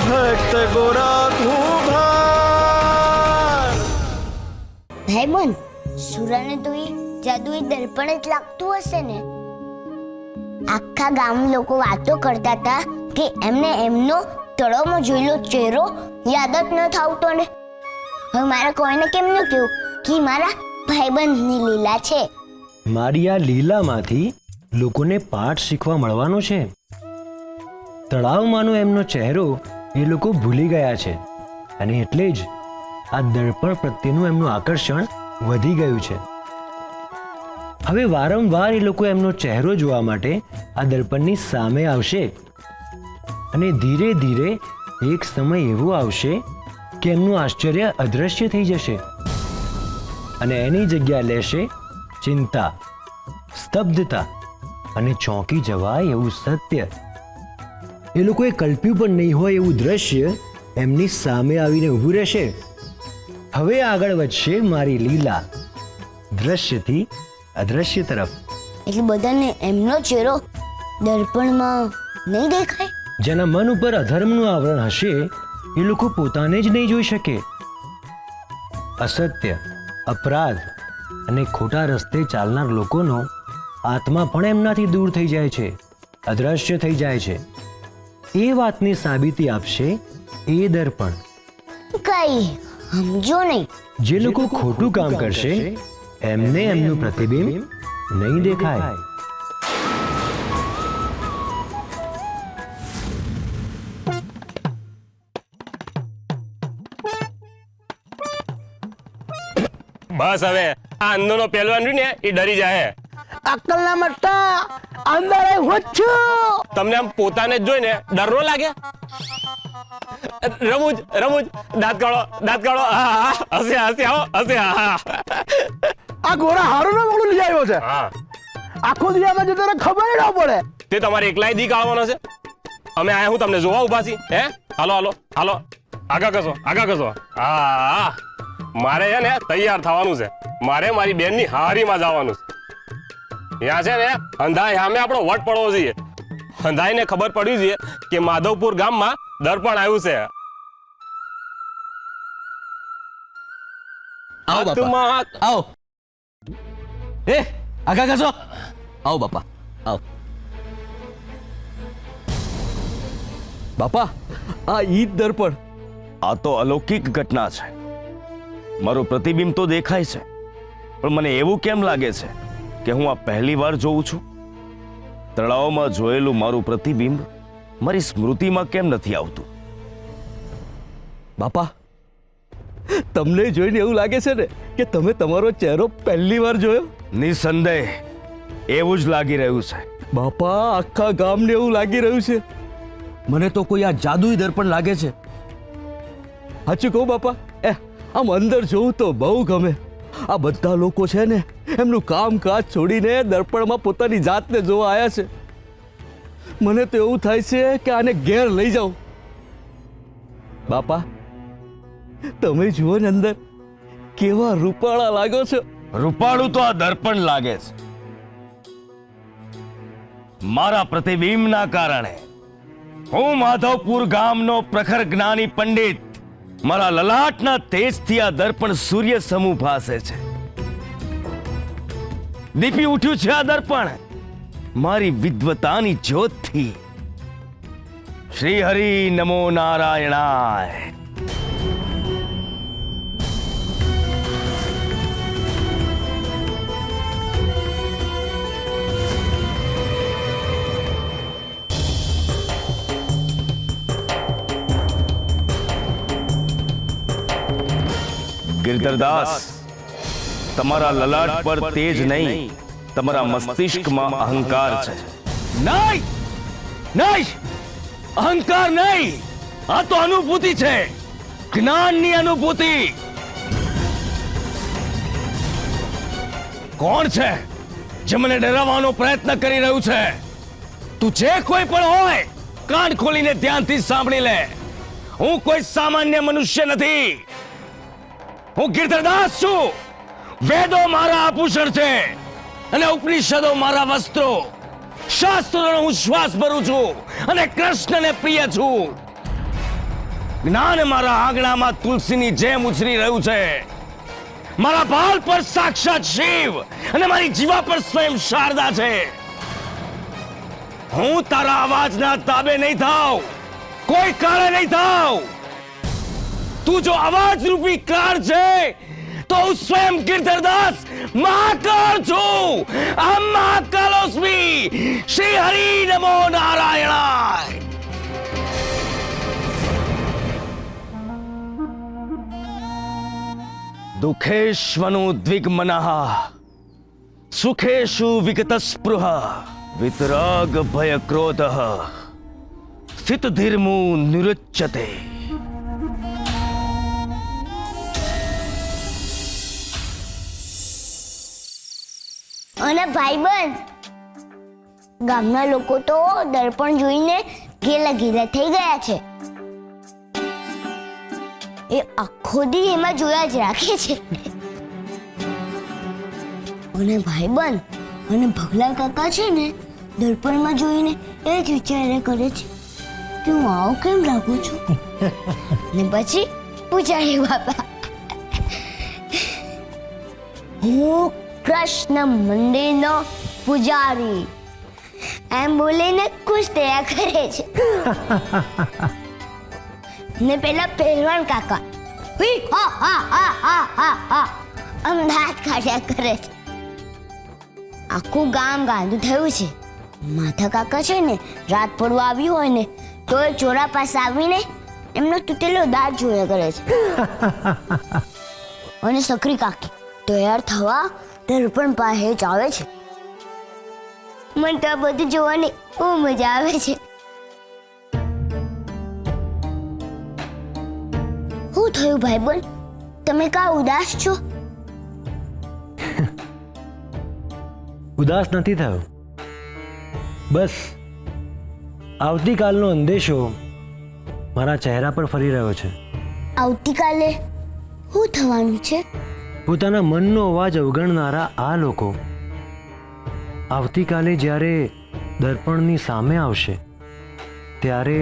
ભક્ત ગોરા કુંભાર. ભાઈબંધ, સુરાને તો એ જાદુઈ દર્પણ જ લાગતું હશે ને. આખા ગામ લોકો વાતો કરતા હતા કે એમને એમનો તળાવમાં જોયેલો ચહેરો યાદ જ ન થાવતો ને. હવે મારે કોઈને કેમ ન કહ્યું કે મારા ભાઈબંધની લીલા છે. મારી આ લીલામાંથી લોકોને પાઠ શીખવા મળવાનો છે. તળાવમાંનો એમનો ચહેરો એ લોકો ભૂલી ગયા છે અને એટલે જ આ દર્પણ પ્રત્યેનું એમનું આકર્ષણ વધી ગયું છે. હવે વારંવાર એ લોકો એમનો ચહેરો જોવા માટે આ દર્પણની સામે આવશે અને ધીરે ધીરે એક સમય એવો આવશે કે એમનું આશ્ચર્ય અદૃશ્ય થઈ જશે અને એની જગ્યા લેશે ચિંતા, સ્તબ્ધતા અને ચોંકી જવાય એવું સત્ય. એ લોકોએ કલ્પ્યું પણ નહીં હોય એવું દ્રશ્ય એમની સામે આવીને ઊભું રહેશે. હવે આગળ વધશે મારી લીલા દ્રશ્યથી અદ્રશ્ય તરફ. એટલે બધાને એમનો ચહેરો દર્પણમાં નહીં દેખાય. જેના મન ઉપર અધર્મનું આવરણ હશે એ લોકો પોતાને જ નહીં જોઈ શકે. અસત્ય, અપરાધ અને ખોટા રસ્તે ચાલનાર લોકોનો આત્મા પણ એમનાથી દૂર થઈ જાય છે, અદ્રશ્ય થઈ જાય છે. એ વાતની સાબિતી આપશે એ દર્પણ. કઈ સમજો નહીં. જે લોકો ખોટું કામ કરશે એમને એમનું પ્રતિબિંબ નહીં દેખાય. બસ હવે આ અંદરનો પહેલવાન રહ્યું ને એ ડરી જાય. અક્કલના મટ્ટા અંદર હું જ છું. તમને આમ પોતાને જ જોઈને ડર નો લાગે? રમૂજ રમૂજ દાંત કાઢો દાંત કાઢો. હસે હસે આવો હસે. આ ગોરા હારું ના મોકલું લઈ આવ્યો છે. હા, આખો દિયામાં જતો રહે ખબર ન પડે. તે તમારે એકલાય દી કાઢવાનો છે? અમે આયા હું તમને જોવા ઉભા છીએ. હે હાલો હાલો હાલો આગા કસો આગા કસો. હા, મારે છે ને તૈયાર થવાનું છે. મારે મારી બેનની હારીમાં જવાનું છે. ત્યાં છે ને અંધાઈ સામે આપણો વટ પડવો જોઈએ. અંધાઈને ખબર પડવી જોઈએ કે માધવપુર ગામમાં દર્પણ આવ્યું છે. આવો બાપા આવો. એ આગા કસો આવો બાપા આવો. બાપા આ ઈ દર્પણ. આ તો અલૌકિક ઘટના છે. મારું પ્રતિબિંબ તો દેખાય છે, પણ મને એવું કેમ લાગે છે કે હું આ પહેલી વાર જોઉં છું? તળાવમાં જોયેલું મારું પ્રતિબિંબ મારી સ્મૃતિમાં કેમ નથી આવતું? બાપા તમને જોઈને એવું લાગે છે ને કે તમે તમારો ચહેરો પહેલી વાર જોયો? નિસંદેહ એવું જ લાગી રહ્યું છે. બાપા આખા ગામને એવું લાગી રહ્યું છે. મને તો કોઈ આ જાદુઈ દર્પણ લાગે છે. સાચું કહું બાપા, આમ અંદર જોવું તો બહુ ગમે. આ બધા લોકો છે ને એમનું કામકાજ છોડીને દર્પણમાં પોતાની જાતને જોવા આવ્યા છે. મને તો એવું થાય છે કે આને ઘેર લઈ જાઉં. બાપા તમે જુઓ ને અંદર કેવા રૂપાળા લાગો છો. રૂપાળું તો આ દર્પણ લાગે છે. મારા પ્રતિબિંબના કારણે હું માધવપુર ગામનો પ્રખર જ્ઞાની પંડિત. મારા લલાટના તેજથી આ દર્પણ સૂર્ય સમૂહ ભાસે છે. દીપી ઉઠ્યું છે આ દર્પણ મારી વિદ્વતાની જ્યોતથી. શ્રી હરિ નમો નારાયણાય. ગિરધરદાસ, તમારા લલાટ પર તેજ નહીં, તમારા મસ્તિષ્કમાં અહંકાર છે. નહીં નહીં, અહંકાર નહીં, આ તો અનુભૂતિ છે, જ્ઞાનની અનુભૂતિ. કોણ છે જે મને ડરાવવાનો પ્રયત્ન કરી રહ્યું છે? તું જે કોઈ પણ હોય કાન ખોલીને ધ્યાનથી સાંભળી લે. હું કોઈ સામાન્ય મનુષ્ય નથી. હું ગિરધરદાસ છું. વેદો મારા આભૂષણ છે અને ઉપનિષદો મારા વસ્ત્રો. શાસ્ત્રોનો હું શ્વાસ ભરું છું અને કૃષ્ણને પ્રિય છું. જ્ઞાન મારા આંગણામાં તુલસીની જેમ ઉછરી રહ્યું છે. મારા બાલ પર સાક્ષાત શિવ અને મારી જીવા પર સ્વયં શારદા છે. હું તારા અવાજના તાબે નહીં થાવ, કોઈ કાળે નહીં થાવ. તું જો અવાજ રૂપી કાર છે તો હું સ્વયં ગિરધરદાસ મહાકાળ છું. અહમ મહાકાલોસ્મી. શ્રી હરિ નમો નારાયણાય. દુઃખેષ્વનુ દ્વિગમનઃ સુખેષુ વિગતસ્પૃહ વિતરાગ ભય ક્રોધઃ સ્થિત ધીર્મુ નિરુચ્યતે. અને ભાઈબંધ, ગામના લોકો તો દર્પણ જોઈને ઘેલા ઘેલા થઈ ગયા છે. એ આખો દી એમાં જોયા જ રાખે છે. અને ભાઈબંધ અને ભગલા કાકા છે ને, દર્પણમાં જોઈને એ જ વિચાર્યા કરે છે કે હું આવું કેમ લાગુ છું. ને પછી પૂજારી બાપા, હું કૃષ્ણ મંદિરનો પૂજારી એમ બોલીને ખુશ થયા કરે છે. ને પેલા પહેલવાન કાકા હુઈ હા હા હા હા હા હા અમદાવાદ કાઢ્યા કરે છે. આખું ગામ ગાંડું થયું છે. માથા કાકા છે ને, રાત પડવા આવ્યું હોય ને તો એ ચોરા પાસે આવીને એમનો તૂટેલો દાંત જોયા કરે છે. અને સકરી કાકી તૈયાર થવા દર્પણ પાસે જ આવે છે. મને તો આ બધું જોવાની બહુ મજા આવે છે. શું થયું ભાઈબંધ, તમે કા ઉદાસ છો? ઉદાસ નથી થયો, બસ આવતીકાલનો અંદેશો મારા ચહેરા પર ફરી રહ્યો છે. આવતીકાલે શું થવાનું છે? પોતાના મનનો અવાજ અવગણનારા આ લોકો આવતીકાલે જ્યારે દર્પણની સામે આવશે ત્યારે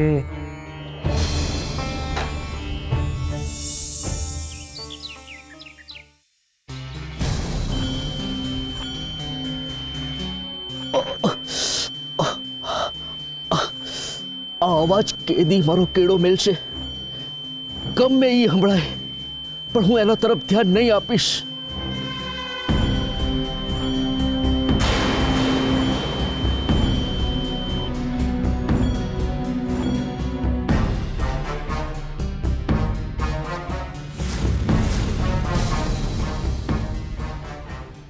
આ અવાજ કેદી મારો કેળો મેલશે, ગમે એ સંભળાય, પણ હું એના તરફ ધ્યાન નહીં આપીશ.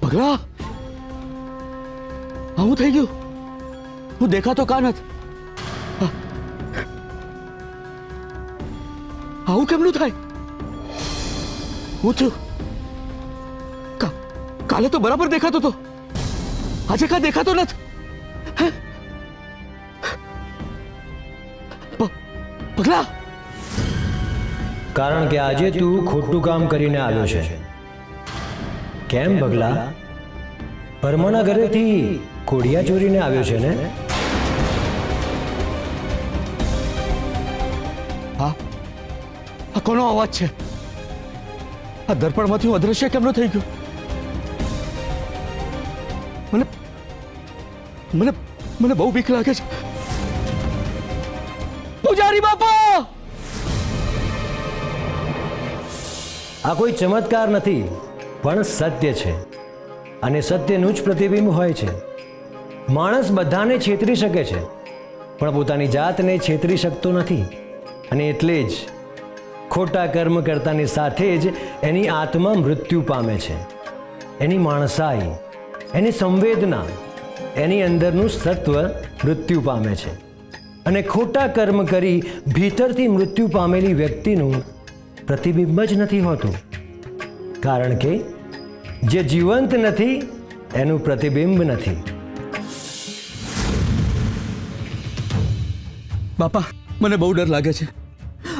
પગલા, આવું થઈ ગયું? હું દેખાતો કા નથી? આવું કેમનું થાય? હું થયું? કાલે તો બરાબર દેખાતો હતો, આજે કા દેખાતો નથી? પગલા, કારણ કે આજે તું ખોટું કામ કરીને આવ્યો છે. કેમ પગલા? પરમાના ઘરેથી કોડિયા ચોરીને આવ્યો છે ને? હા, આ કોનો અવાજ છે? આ દર્પણમાંથી હું અદ્રશ્ય કેમનો થઈ ગયો? મને મને મને બહુ બીક લાગે છે. પૂજારી બાપા! આ કોઈ ચમત્કાર નથી, પણ સત્ય છે. અને સત્યનું જ પ્રતિબિંબ હોય છે. માણસ બધાને છેતરી શકે છે, પણ પોતાની જાતને છેતરી શકતો નથી. અને એટલે જ ખોટા કર્મ કરતાની સાથે જ એની આત્મા મૃત્યુ પામે છે. એની માણસાઈ, એની સંવેદના, એની અંદરનું સત્વ મૃત્યુ પામે છે. અને ખોટા કર્મ કરી ભીતરથી મૃત્યુ પામેલી વ્યક્તિનું પ્રતિબિંબ જ નથી હોતું. કારણ કે જે જીવંત નથી એનું પ્રતિબિંબ નથી. બાપા, મને બહુ ડર લાગે છે.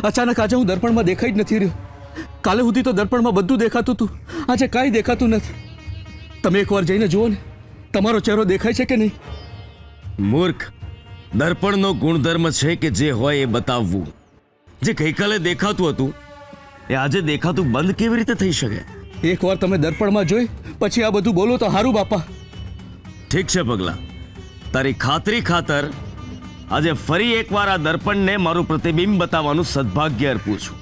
અચાનક આજે હું દર્પણમાં દેખાઈ જ નથી રહ્યો. કાલે સુધી તો દર્પણમાં બધું દેખાતું હતું, આજે કાંઈ દેખાતું નથી. તમે એકવાર જઈને જુઓ ને, તમારો ચહેરો દેખાય છે કે નહીં? મૂર્ખ, દર્પણનો ગુણધર્મ છે કે જે હોય એ બતાવવું. જે ગઈકાલે દેખાતું હતું એ આજે દેખાતું બંધ કેવી રીતે થઈ શકે? એકવાર તમે દર્પણમાં જોઈ પછી આ બધું બોલો તો હારું બાપા. ઠીક છે પગલા, તારી ખાતરી ખાતર આજે ફરી એકવાર આ દર્પણને મારું પ્રતિબિંબ બતાવવાનું સદભાગ્ય અર્પું છું.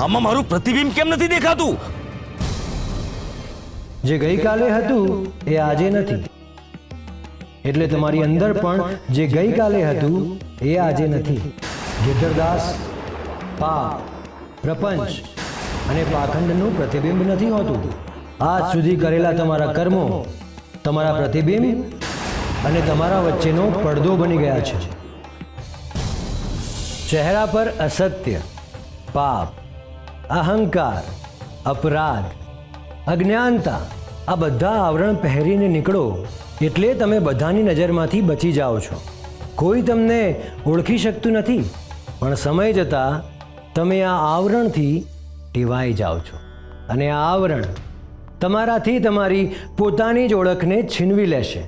આમાં મારું પ્રતિબિંબ કેમ નથી દેખાતું? જે ગઈકાલે હતું એ આજે નથી, એટલે તમારી અંદર પણ જે ગઈકાલે હતું એ આજે નથી. ગિરધરદાસ, પાપ, પ્રપંચ અને પાખંડનું પ્રતિબિંબ નથી હોતું. આજ સુધી કરેલા તમારા કર્મો તમારા પ્રતિબિંબ અને તમારા વચ્ચેનો પડદો બની ગયા છે. ચહેરા પર અસત્ય, પાપ, અહંકાર, અપરાધ, અજ્ઞાનતા આ બધા આવરણ પહેરીને નીકળો એટલે તમે બધાની નજરમાંથી બચી જાઓ છો. કોઈ તમને ઓળખી શકતું નથી, પણ સમય જતાં તમે આ આવરણથી ટેવાઈ જાઓ છો અને આ આવરણ તમારાથી તમારી પોતાની જ ઓળખને છીનવી લેશે.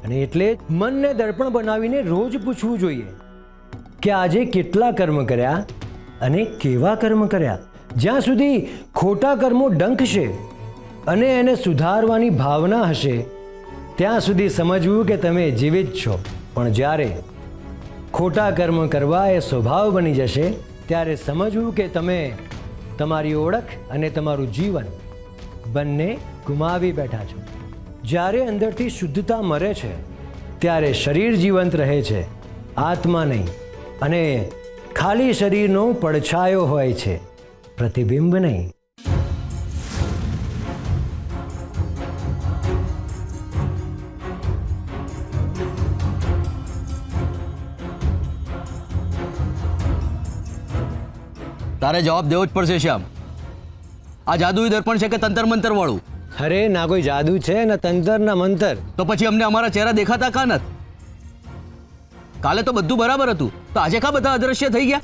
અને એટલે જ મનને દર્પણ બનાવીને રોજ પૂછવું જોઈએ કે આજે કેટલા કર્મ કર્યા અને કેવા કર્મ કર્યા. જ્યાં સુધી ખોટા કર્મો ડંખશે અને એને સુધારવાની ભાવના હશે ત્યાં સુધી સમજવું કે તમે જીવિત છો. પણ જ્યારે ખોટા કર્મ કરવા એ સ્વભાવ બની જશે ત્યારે સમજવું કે તમે તમારી ઓળખ અને તમારું જીવન બંને ગુમાવી બેઠા છો. જ્યારે અંદરથી શુદ્ધતા મરે છે ત્યારે શરીર જીવંત રહે છે, આત્મા નહીં. અને ખાલી શરીરનો પડછાયો હોય છે, પ્રતિબિંબ નહીં. તારે જવાબ દેવો જ પડશે શ્યામ. આ જાદુઈ દર્પણ છે કે તંતર મંતર વાળું? અરે ના કોઈ જાદુ છે ના તંતર ના મંતર. તો પછી અમને અમારા ચહેરા દેખાતા કા નથી? કાલે તો બધું બરાબર હતું, તો આજે કા બધા અદ્રશ્ય થઈ ગયા?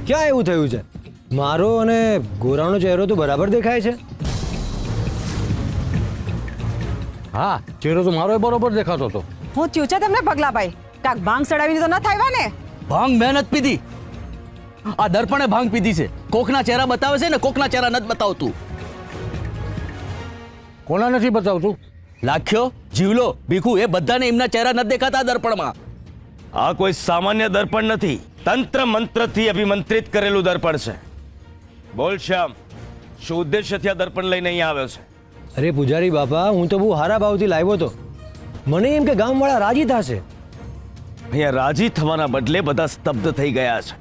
ક્યાં એવું થયું છે? મારો અને ગોરાનો ચહેરો તો બરાબર દેખાય છે. હા, ચહેરો તો મારો બરોબર દેખાતો હતો. હું થયું છે તમને પગલાભાઈ? કાક ભાંગ ચડાવીને તો ન થાય ને? ભાંગ મહેનત પીધી. આ દર્પણે ભાંગ પીધી છે. કોકના ચહેરા બતાવે છે ને કોકના ચહેરા નથી બતાવતું. કોના નથી બતાવતું? લાખ્યો, જીવલો, ભીખુ એ બધાને એમના ચહેરા નથી દેખાતા દર્પણમાં. આ કોઈ સામાન્ય દર્પણ નથી, તંત્ર મંત્રથી અભિમંત્રિત કરેલું દર્પણ છે. બોલ શ્યામ, શું ઉદ્દેશ્યથી આ દર્પણ લઈને અહીંયા આવ્યો છે? અરે પૂજારી બાપા, હું તો બહુ હારા ભાવથી લાવ્યો હતો. મને એમ કે ગામવાળા રાજી થશે. અહીંયા રાજી થવાના બદલે બધા સ્તબ્ધ થઈ ગયા છે.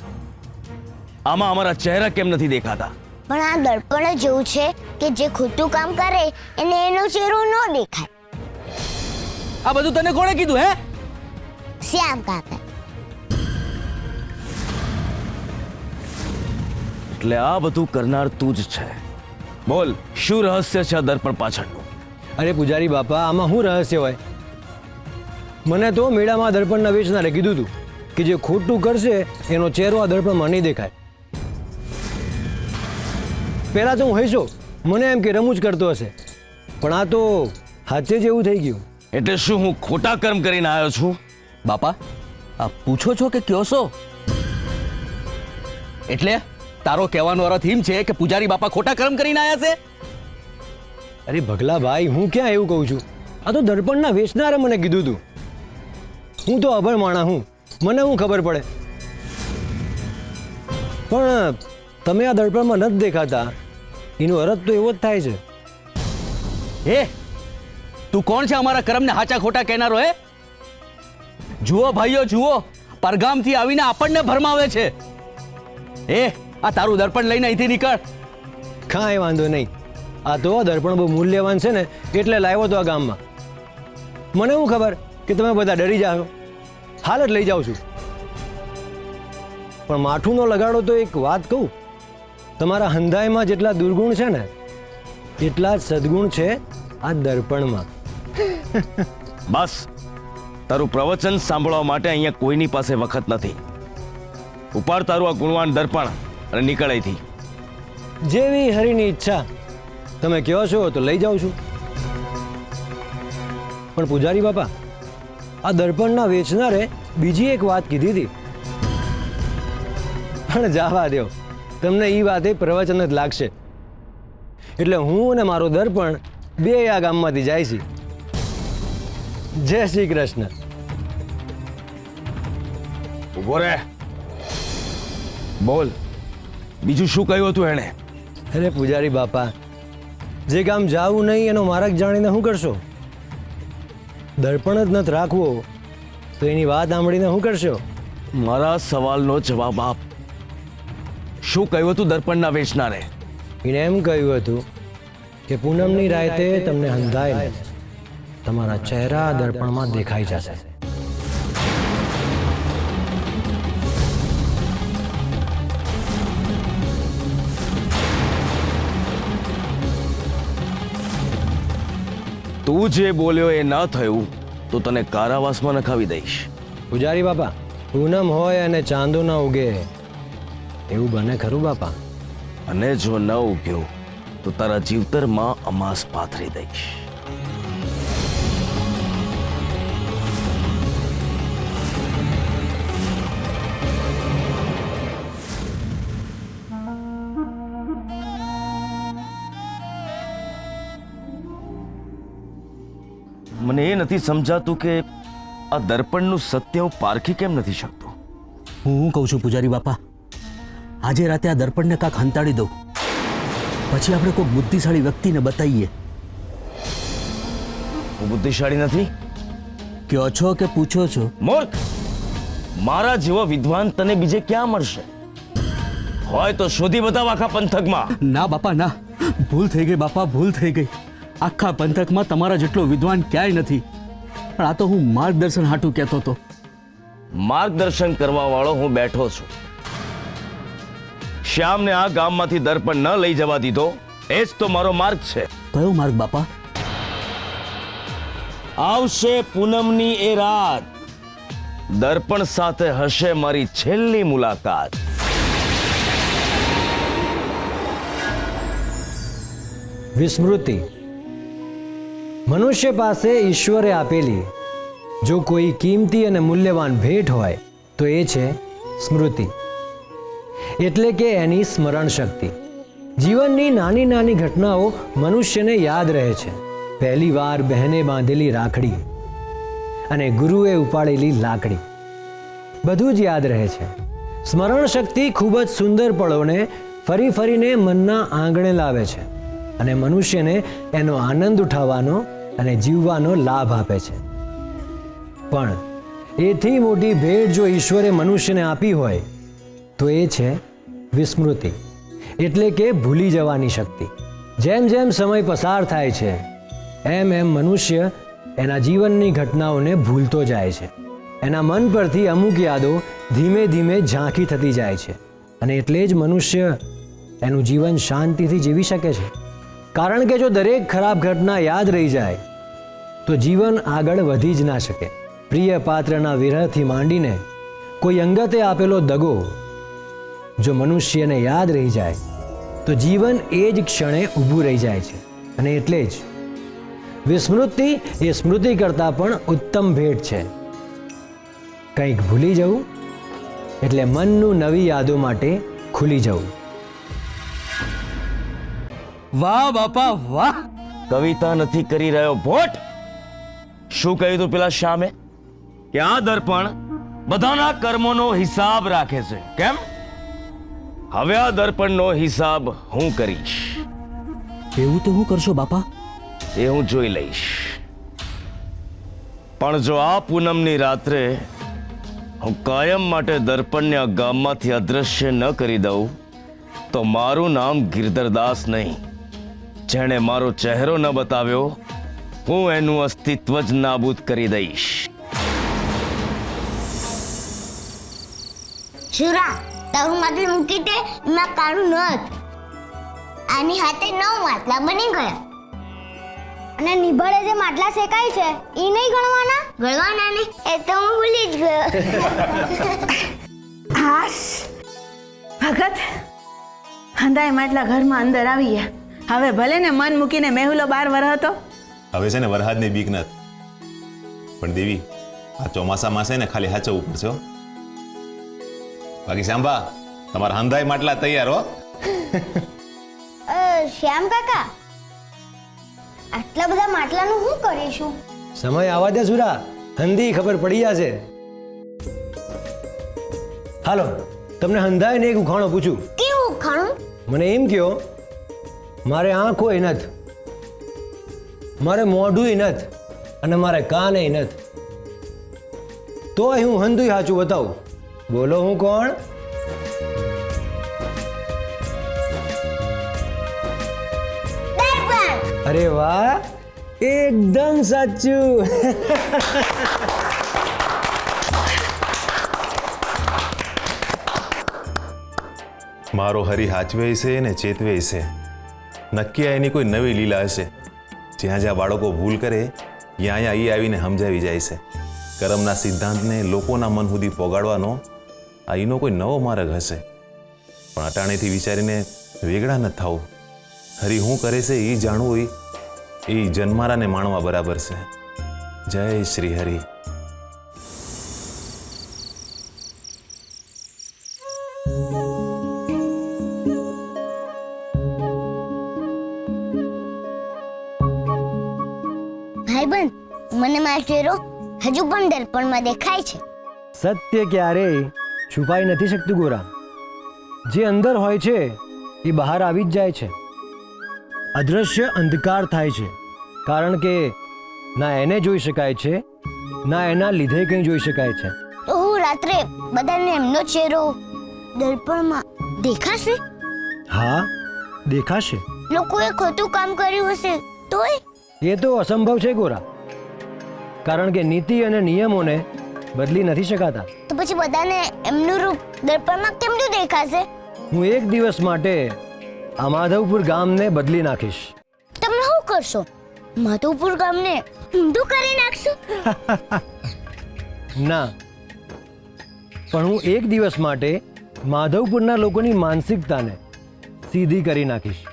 આમાં અમારા ચહેરા કેમ નથી દેખાતા? પણ આ દર્પણ જ એવું છે કે જે ખોટું કામ કરે એને એનો ચહેરો ન દેખાય. આ બધું તને કોણે કીધું હે? શ્યામ કાકા. એટલે આ બધું કરનાર તું જ છે. બોલ, શું રહસ્ય છે આ દર્પણ પાછળનું? અરે પૂજારી બાપા, આમાં શું રહસ્ય હોય? મને તો મેળામાં દર્પણના વેચનારે કીધું હતું કે જે ખોટું કરશે એનો ચહેરો આ દર્પણમાં નહીં દેખાય. પહેલાં તો હું હૈસો, મને એમ કે રમૂજ કરતો હશે, પણ આ તો હાથે જ એવું થઈ ગયું. એટલે શું હું ખોટા કર્મ કરીને આવ્યો છું? બાપા, આ પૂછો છો કે કયો છો? એટલે તારો કહેવાનો અર્થ એમ છે કે પૂજારી બાપા ખોટા કર્મ કરીને આવ્યા છે? અરે ભગલા ભાઈ, હું ક્યાં એવું કહું છું? આ તો દર્પણના વેચનારે મને કીધું હતું. હું તો અભણ માણા હું, મને શું ખબર પડે? પણ તમે આ દર્પણમાં નથી દેખાતા એનો અર્થ તો એવો જ થાય છે. હે, તું કોણ છે અમારા કર્મને હાચા ખોટા કહેનારો? હે, જુઓ ભાઈઓ જુઓ, પરગામથી આવીને આપણને ભરમાવે છે. એ આ તારું દર્પણ લઈને અહીંથી નીકળ. કાંઈ વાંધો નહીં, આ તો દર્પણ બહુ મૂલ્યવાન છે ને એટલે લાવ્યો તો આ ગામમાં. મને શું ખબર કે તમે બધા ડરી જાઓ, હાલ જ લઈ જાઉં છું. પણ માઠું ન લગાડો તો એક વાત કહું, તમારા હંધાઈમાં જેટલા દુર્ગુણ છે ને એટલા જ સદગુણ છે આ દર્પણમાં. બસ, તારું પ્રવચન સાંભળવા માટે અહીંયા કોઈની પાસે વખત નથી. ઉપાડ તારું આ ગુણવાન દર્પણ અને નીકળ અહીંથી. જેવી હરિની ઈચ્છા. તમે કહો છો તો લઈ જાઉં છું. પણ પૂજારી બાપા, આ દર્પણના વેચનારે બીજી એક વાત કીધી હતી. પણ જવા દ્યો, તમને એ વાતે પ્રવચન જ લાગશે. એટલે હું અને મારો દર્પણ બે આ ગામમાંથી જાય છે. જય શ્રી કૃષ્ણ. ઉભો રે. બોલ, બીજું શું કહ્યું હતું એણે? અરે પૂજારી બાપા, જે ગામ જાવું નહીં એનો માર્ગ જાણીને શું કરશો? દર્પણ જ નથી રાખવો તો એની વાત સાંભળીને શું કરશો? મારા સવાલનો જવાબ આપ. શું કહ્યું હતું દર્પણના વેચનારે? એણે એમ કહ્યું હતું કે પૂનમની રાતે તમને હંધાય તમારા ચહેરા દર્પણમાં દેખાઈ જશે. તું જે બોલ્યો એ ના થયું તો તને કારાવાસમાં નખાવી દઈશ. પૂજારી બાપા, પૂનમ હોય અને ચાંદો ના ઉગે એવું બને ખરું બાપા? અને જો ન ઉગ્યો તો તારા જીવતરમાં અમાસ પાથરી દઈશ. મને એ નથી સમજાતું કે આ દર્પણનું સત્ય હું પારખી કેમ નથી શકતો. હું કહું છું પૂજારી બાપા, આજે રાતે આ દર્પણને કાંક હંતાડી દઉં, પછી આપણે કોઈ બુદ્ધિશાળી વ્યક્તિને બતાવીએ. હું બુદ્ધિશાળી નથી? કહો છો કે પૂછો છો? મૂર્ખ! મારા જેવો વિદ્વાન તને બીજે ક્યાં મળશે? હોય તો શોધી બતાવ આખા પંથકમાં. ના બાપા ના, ભૂલ થઈ ગઈ બાપા, ભૂલ થઈ ગઈ. આખા પંથકમાં તમારા જેટલો વિદ્વાન ક્યાંય નથી. પણ આ તો હું માર્ગદર્શન હાટું કહેતો હતો. માર્ગદર્શન કરવા વાળો હું બેઠો છું. શ્યામને આ ગામમાંથી દર્પણ ન લઈ જવા દીધો એ જ તો મારો માર્ગ છે. કયો માર્ગ બાપા? આવશે પૂનમની એ રાત, દર્પણ સાથે હશે મારી છેલ્લી મુલાકાત. વિસ્મૃતિ મનુષ્ય પાસે ઈશ્વરે આપેલી જો કોઈ કિંમતી અને મૂલ્યવાન ભેટ હોય તો એ છે સ્મૃતિ, એટલે કે એની સ્મરણ શક્તિ. જીવનની નાની નાની ઘટનાઓ મનુષ્યને યાદ રહે છે. પહેલી વાર બહેને બાંધેલી રાખડી અને ગુરુએ ઉપાડેલી લાકડી, બધું જ યાદ રહે છે. સ્મરણ શક્તિ ખૂબ જ સુંદર પળોને ફરી ફરીને મનના આંગણે લાવે છે અને મનુષ્યને એનો આનંદ ઉઠાવવાનો અને જીવવાનો લાભ આપે છે. પણ એથી મોટી ભેટ જો ઈશ્વરે મનુષ્યને આપી હોય તો એ છે વિસ્મૃતિ, એટલે કે ભૂલી જવાની શક્તિ. જેમ જેમ સમય પસાર થાય છે એમ એમ મનુષ્ય એના જીવનની ઘટનાઓને ભૂલતો જાય છે. એના મન પરથી અમુક યાદો ધીમે ધીમે ઝાંખી થતી જાય છે અને એટલે જ મનુષ્ય એનું જીવન શાંતિથી જીવી શકે છે. કારણ કે જો દરેક ખરાબ ઘટના યાદ રહી જાય તો જીવન આગળ વધી જ ના શકે. પ્રિય પાત્રના વિરહથી માંડીને કોઈ અંગતે આપેલો દગો જો મનુષ્યને યાદ રહી જાય તો જીવન એ જ ક્ષણે ઊભું રહી જાય છે. અને એટલે જ વિસ્મૃતિ એ સ્મૃતિ કરતાં પણ ઉત્તમ ભેટ છે. કંઈક ભૂલી જવું એટલે મનનું નવી યાદો માટે ખુલી જવું. વાહ બાપા વાહ! કવિતા નથી કરી રહ્યો ભોટ. શું કહ્યું તું પેલા શ્યામે કે આ દર્પણ બધાના કર્મોનો હિસાબ રાખે છે? કેમ? હવે આ દર્પણનો હિસાબ હું કરીશ. એવું તો હું કરશો બાપા? એ હું જોઈ લઈશ. પણ જો આ પૂનમની રાત્રે હું કાયમ માટે દર્પણને આ ગામમાંથી અદ્રશ્ય ન કરી દઉં તો મારું નામ ગિરધરદાસ નહીં. જેણે મારો ચહેરો ન બતાવ્યો હું એનું અસ્તિત્વ જ નાબૂદ કરી દઈશ. શુરા, તારું માટલું મૂકી દે, એમાં કાળું નથ. આની હાથે 9 માટલા બની ગયા. અને નિભાળે જે માટલા શેકાય છે એ નહીં ગણવાના? ગણવાના ને એ તો હું ભૂલી જ ગયો. હાશ ભગત હંધાય માટલા ઘરમાં અંદર આવી ગયા. હવે ભલે ને મન મૂકીને મેહુલો 12 વર્ષ હતો. હવે છે ને વરસાદની બીક નથી, પણ દેવી આ ચોમાસામાં છે ને ખાલી હાચવવું પડશે હો. બાકી સાંભા તમારા હંધાઈ માટલા તૈયાર હો. શ્યામ કાકા, આટલા બધા માટલાનું શું કરીશું? સમય આવા દે સુરા, હંધી ખબર પડી જશે. હાલો તમને હંધાય ને એક ઉખાણો પૂછું. કેવું ખાણું? મને એમ કહો, મારે આંખો નથી, મારે મોઢું નથી, અને મારે કાને નથી, તોય હું હંધુય સાચું બતાવું. બોલો હું કોણ? અરે વાહ, એકદમ સાચું. મારો હરી હાચવે છે ને ચેતવે છે. નક્કી એની કોઈ નવી લીલા હશે. જ્યાં જ્યાં બાળકો ભૂલ કરે ત્યાં એ આવીને સમજાવી જાય છે. કર્મના સિદ્ધાંતને લોકોના મન સુધી પોગાડવાનો આ એનો કોઈ નવો માર્ગ હશે. પણ અટાણેથી વિચારીને વેગળા ન થવું. હરી શું કરે છે એ જાણવું એ જન્મારાને માણવા બરાબર છે. જય શ્રી હરિ. ભાઈબંધ, મને મારો ચહેરો હજુ પણ દર્પણમાં દેખાય છે. સત્ય ક્યારેય છુપાઈ નથી શકતું ગોરા. જે અંદર હોય છે એ બહાર આવી જ જાય છે. અદૃશ્ય અંધકાર થાય છે, કારણ કે ના એને જોઈ શકાય છે, ના એના લીધે કંઈ જોઈ શકાય છે. તો હું રાત્રે બધાને એમનો ચહેરો દર્પણમાં દેખાશે? હા, દેખાશે. લોકોએ ખોટું કામ કર્યું હશે તોય? એ તો અસંભવ છે ગોરા, કારણ કે નીતિ અને નિયમોને બદલી નથી શકાતા. તો પછી બધાને એમનું રૂપ દર્પણમાં કેમનું દેખાશે? હું એક દિવસ માટે આ માધવપુર ગામને બદલી નાખીશ. તમે શું કરશો? માધવપુર ગામને ઊંધું કરી નાખશો? ના, પણ હું એક દિવસ માટે માધવપુરના લોકોની માનસિકતાને સીધી કરી નાખીશ.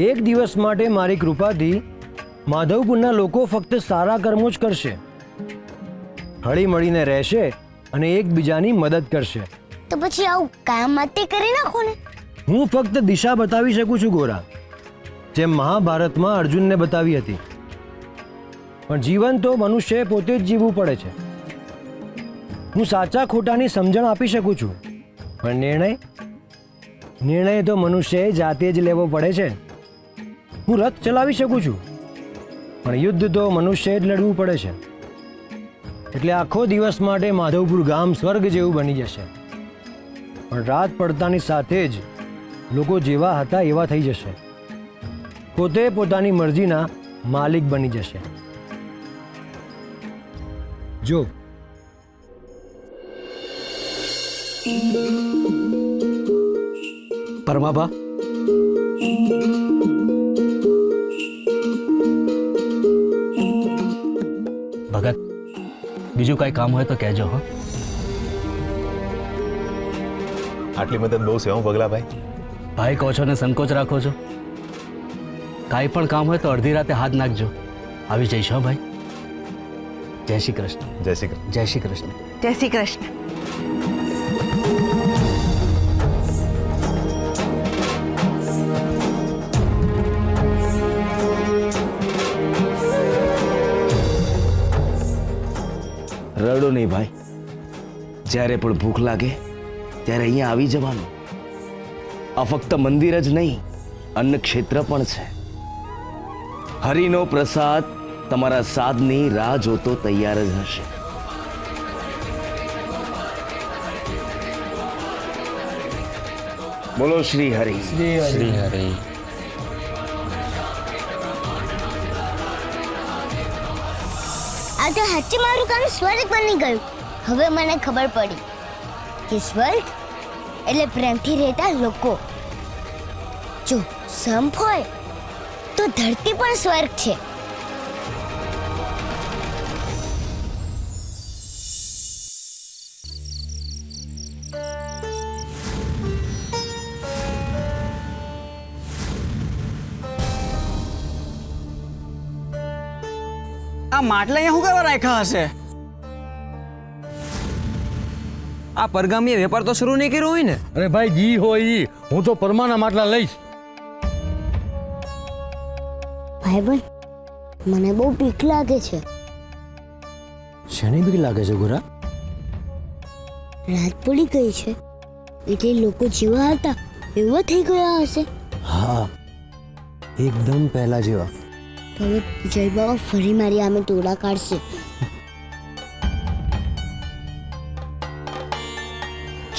એક દિવસ માટે મારી કૃપાથી માધવપુરના લોકો ફક્ત સારા કર્મો જ કરશે, હળી મળીને રહેશે અને એકબીજાની મદદ કરશે. તો પછી આવું કામ માટે કરી નાખો ને. હું ફક્ત દિશા બતાવી શકું છું ગોરા, જેમ મહાભારતમાં અર્જુનને બતાવી હતી. પણ જીવન તો મનુષ્યએ પોતે જ જીવવું પડે છે. હું સાચા ખોટાની સમજણ આપી શકું છું, પણ નિર્ણય તો મનુષ્યએ જાતે જ લેવો પડે છે. હું રથ ચલાવી શકું છું, પણ યુદ્ધ તો મનુષ્યએ જ લડવું પડે છે. એટલે આખો દિવસ માટે માધવપુર ગામ સ્વર્ગ જેવું બની જશે, પણ રાત પડતાની સાથે જ લોકો જેવા હતા એવા થઈ જશે. પોતે પોતાની મરજીના માલિક બની જશે. જો પરમાભા, ભગત, બીજું કાંઈ કામ હોય તો કહેજો. હો, આટલી મદદ બહુ છે હું પગલાભાઈ. ભાઈ કહો છો ને સંકોચ રાખો છો. કાંઈ પણ કામ હોય તો અડધી રાતે હાથ નાખજો, આવી જઈશ. હો ભાઈ, જય શ્રી કૃષ્ણ. જય શ્રી કૃષ્ણ. જય શ્રી કૃષ્ણ. જય શ્રી કૃષ્ણ. રડો નહીં ભાઈ. જ્યારે પણ ભૂખ લાગે ત્યારે અહીંયા આવી જવાનું. આ ફક્ત મંદિર જ નહીં, અન્ન ક્ષેત્ર પણ છે. હરિનો પ્રસાદ તમારા સાદની રાહ જોતો તૈયાર જ હશે. બોલો શ્રી હરિ. શ્રી હરિ. આ તો સાચે મારું કામ સ્વર્ગ બની ગયું. હવે મને ખબર પડી કે સ્વર્ગ એટલે પ્રેમથી રહેતા લોકો. જો સંપ હોય તો ધરતી પણ સ્વર્ગ છે. આ માટલા અહીંયા શું કરવા રાખ્યા હશે? આ પરગામીએ વેપાર તો શરૂ નહીં કર્યો હોય ને? અરે ભાઈ જી હોય ઈ, હું તો પરમાના માટલા લઈશ. ભાઈબંધ, મને બહુ બીક લાગે છે. શેની બીક લાગે છે ગોરા? રાત પડી ગઈ છે એટલે લોકો જેવા હતા એવા થઈ ગયા હશે. હા, એકદમ પહેલા જેવા. તો હવે જય બાબા ફરી મારી આમે તોડા કાઢશે.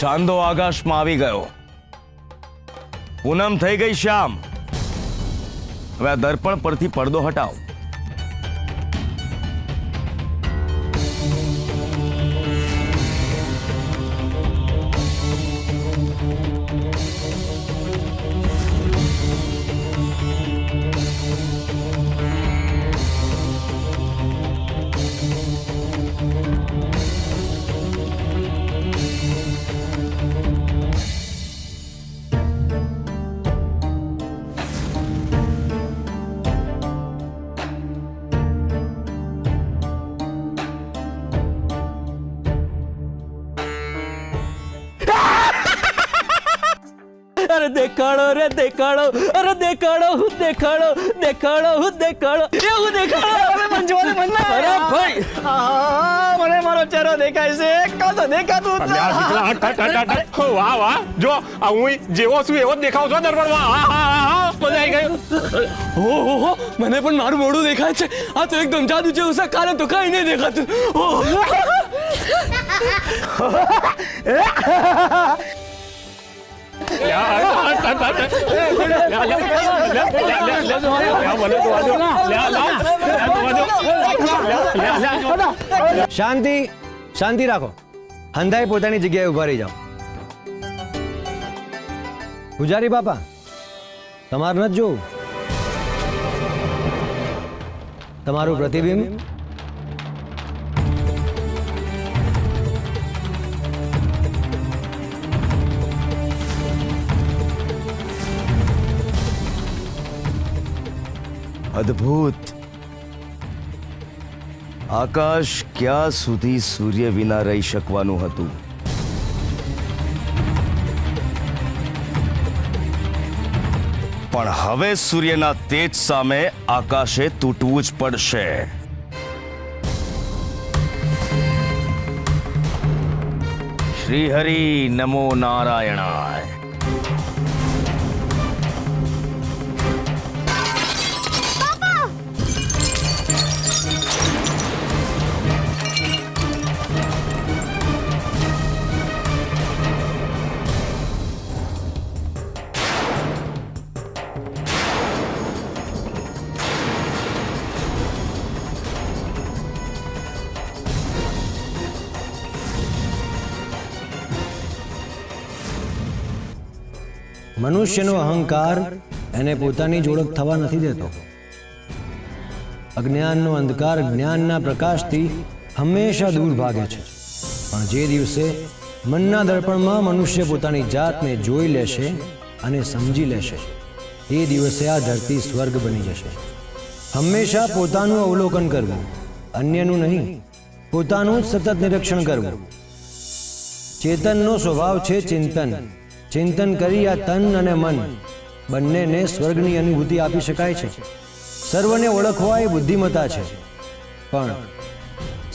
ચાંદો આકાશમાં આવી ગયો. પૂનમ થઈ ગઈ શ્યામ. હવે આ દર્પણ પરથી પડદો હટાવ. અરે દેખાડો રે દેખાડો, અરે દેખાડો હું દેખાડો, દેખાડો હું દેખાડો, એવું દેખાડો. અરે ભાઈ, મને મારો ચહેરો દેખાય છે, કાં તો દેખાતું જ અલ્યા, દીકરા, હટ, હટ, હટ, હટ, હટ. વાહ વાહ, જો આ હું જેવો છું એવો જ દેખાવ છો દર્પણમાં. હા હા હા, મજા આવી ગઈ. ઓહો, મને પણ મારું મોઢું દેખાય છે. આ તો એકદમ જાદુ જેવું છે, કાલે તો કઈ નહીં દેખાતું. ઓહ. શાંતિ, શાંતિ રાખો. હંધાઈ પોતાની જગ્યાએ ઉભા રહી જાઓ. પૂજારી બાપા, તમારે નથી જોવું? તમારું પ્રતિબિંબ અદ્ભુત. આકાશ ક્યાં સુધી સૂર્ય વિના રહી શકવાનું હતું? પણ હવે સૂર્યના તેજ સામે આકાશે તૂટવું જ પડશે. શ્રી હરિ નમો નારાયણાય. મનુષ્યનો અહંકાર એને પોતાની જ ઓળખ થવા નથી દેતો. અજ્ઞાનનો અંધકાર જ્ઞાનના પ્રકાશથી હંમેશા દૂર ભાગે છે. પણ જે દિવસે મનના દર્પણમાં મનુષ્ય પોતાની જાતને જોઈ લેશે અને સમજી લેશે, એ દિવસે આ ધરતી સ્વર્ગ બની જશે. હંમેશા પોતાનું અવલોકન કરવું, અન્યનું નહીં, પોતાનું જ સતત નિરીક્ષણ કરવું. ચેતનનો સ્વભાવ છે ચિંતન. ચિંતન કરી આ તન અને મન બંનેને સ્વર્ગની અનુભૂતિ આપી શકાય છે. સર્વને ઓળખવા એ બુદ્ધિમત્તા છે, પણ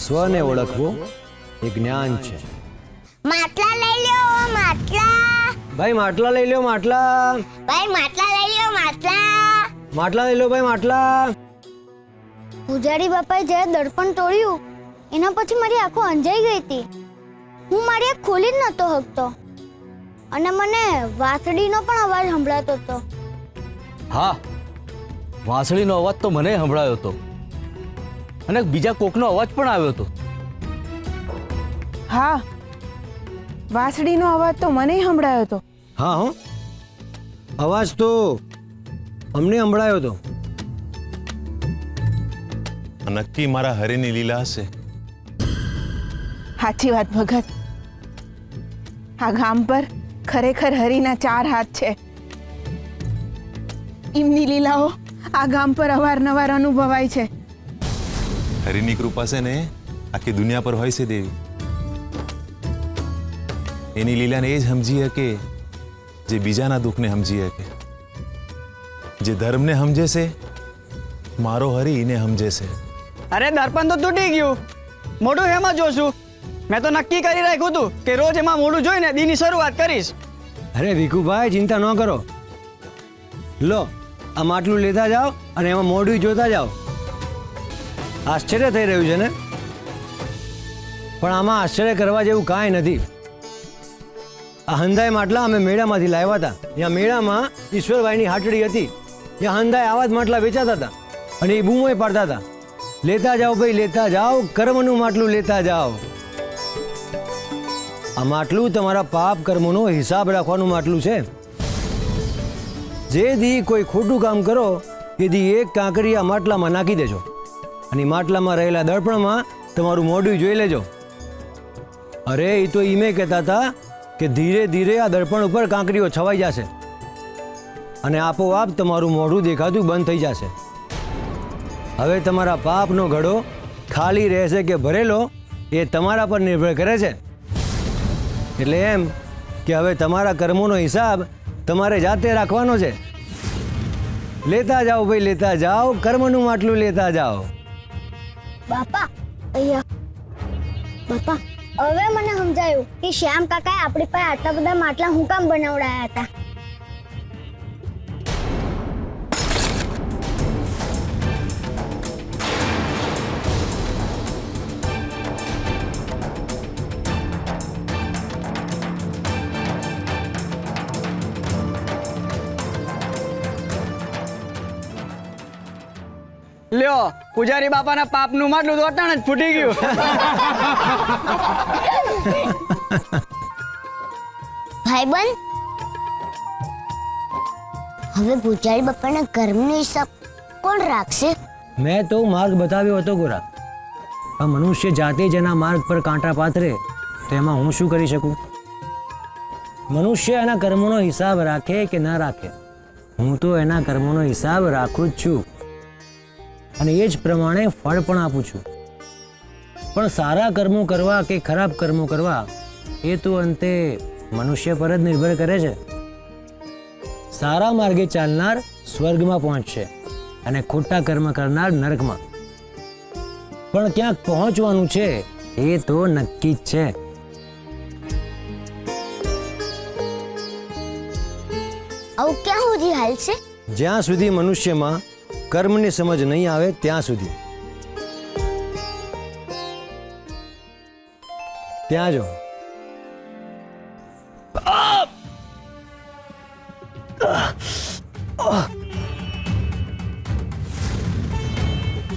સ્વને ઓળખવો એ જ્ઞાન છે. માટલા લઈ લ્યો, માટલા. ભાઈ માટલા લઈ લ્યો, માટલા. ભાઈ માટલા લઈ લ્યો, માટલા. માટલા લઈ લો ભાઈ, માટલા. પૂજારી બાપાએ જ્યારે દર્પણ તોડ્યું એના પછી મારી આંખો અંજાઈ ગઈ હતી. હું મારી આંખ ખોલી જ નહોતો શકતો અને મને વાંસળીનો પણ અવાજ સંભળાતો હતો. હા, વાંસળીનો અવાજ તો મને સંભળાયો હતો અને બીજા કોકનો અવાજ પણ આવ્યો હતો. હા, વાંસળીનો અવાજ તો મને સંભળાયો હતો. હા હો, અવાજ તો અમને સંભળાયો હતો. આ નક્કી મારા હરિની લીલા હશે. સાચી વાત ભગત. આ ગામ પર ખરેખર હરિના 4 હાથ છે. એમની લીલાઓ આ ગામ પર અવારનવાર અનુભવાય છે. હરિની કૃપા છે ને આખી દુનિયા પર હોય છે દેવી. એની લીલાને એ જ સમજી શકે જે બીજાના દુઃખને સમજી શકે. જે ધર્મને સમજે છે મારો હરિ એને સમજે છે. અરે દર્પણ તો તૂટી ગયું, મોઢું એમાં જોશું. મેં તો નક્કી કરી રાખ્યું હતું કે રોજ એમાં મોઢું જોઈને દીની શરૂઆત કરીશ. અરે ભીખુભાઈ ચિંતા ન કરો. લો આ માટલું લેતા જાઓ અને એમાં મોઢું જોતા જાઓ. આશ્ચર્ય થઈ રહ્યું છે ને? પણ આમાં આશ્ચર્ય કરવા જેવું કાંઈ નથી. આ હંધાઈ માટલા અમે મેળામાંથી લાવ્યા હતા. ત્યાં મેળામાં ઈશ્વરભાઈની હાટડી હતી. ત્યાં હંધાઈ આવા જ માટલા વેચાતા હતા અને એ બૂમોય પાડતા હતા, લેતા જાઓ ભાઈ લેતા જાઓ, કર્મનું માટલું લેતા જાઓ. આ માટલું તમારા પાપ કર્મોનો હિસાબ રાખવાનું માટલું છે. જે દી કોઈ ખોટું કામ કરો એ દી એક કાંકરી આ માટલામાં નાખી દેજો અને માટલામાં રહેલા દર્પણમાં તમારું મોઢું જોઈ લેજો. અરે એ તો ઈમે કહેતા હતા કે ધીરે ધીરે આ દર્પણ ઉપર કાંકરીઓ છવાઈ જશે અને આપોઆપ તમારું મોઢું દેખાતું બંધ થઈ જશે. હવે તમારા પાપનો ઘડો ખાલી રહેશે કે ભરેલો એ તમારા પર નિર્ભર કરે છે. એટલે એમ કે હવે તમારા કર્મોનો હિસાબ તમારે જાતે રાખવાનો છે. લેતા જાઓ ભાઈ લેતા જાઓ, કર્મનું માટલું લેતા જાઓ. બાપા અહીંયા બાપા, હવે મને સમજાયું કે શ્યામ કાકાએ આપણી પાસે આટલા બધા માટલા હું કામ બનાવડાયા હતા. લ્યો પૂજારી બાપાના પાપનું માટલું તો અટાણ જ ફૂટી ગયું. ભાઈબંધ, હવે પૂજારી બાપાના કર્મનો હિસાબ કોણ રાખશે? મેં તો માર્ગ બતાવ્યો હતો ગોરા. આ મનુષ્ય જાતે જ એના માર્ગ પર કાંટા પાથરે તો એમાં હું શું કરી શકું? મનુષ્ય એના કર્મોનો હિસાબ રાખે કે ના રાખે, હું તો એના કર્મોનો હિસાબ રાખું જ છું અને એ જ પ્રમાણે ફળ પણ આપું છું. પણ સારા કર્મો કરવા કે ખરાબ કર્મો કરવા એ તો અંતે મનુષ્ય પર જ નિર્ભર કરે છે. સારા માર્ગે ચાલનાર સ્વર્ગમાં પહોંચશે અને ખોટા કર્મ કરનાર નરકમાં. પણ ક્યાંક પહોંચવાનું છે એ તો નક્કી જ છે. આવું ક્યાં સુધી હાલશે? જ્યાં સુધી મનુષ્યમાં કર્મની સમજ નહીં આવે ત્યાં સુધી. ત્યાં જો